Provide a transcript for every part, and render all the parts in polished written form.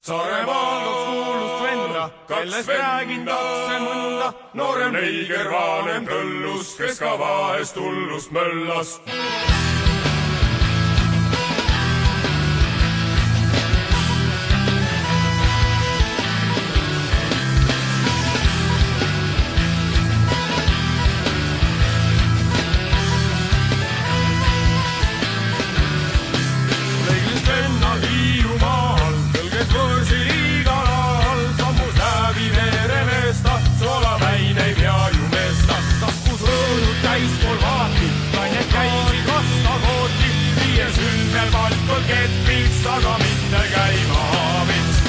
Saaremaal kaks kuulust venda, kellest räägin takse mõnda. Noorem neiger, vanem tõllus, kes ka vahest hullust möllas. Ketpiks, aga mitte käima haamiks.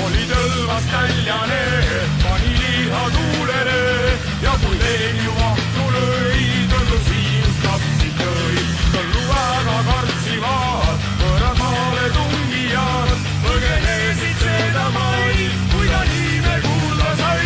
Oli tõlvas täljane, pani liha tuulene ja kui veel ju vahtu lõi, tõllu siinust kapsid lõi. Tõllu väga kartsivad, võrad maale tungijad, põgenesid seda maid, kui ta nime kuulda sai.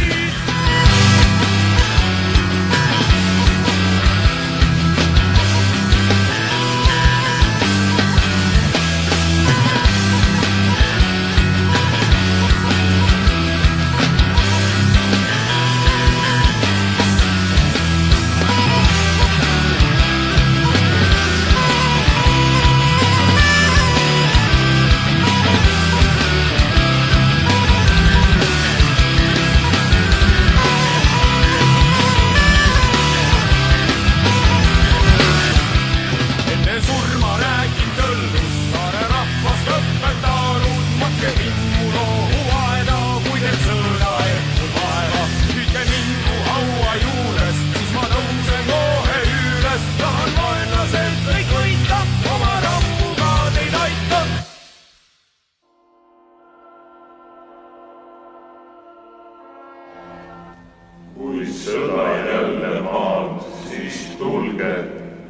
Kui sõda jälle maalt, siis tulge,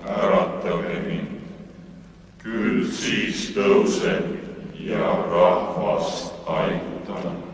äratage mind. Küll siis tõusen ja rahvast aitan.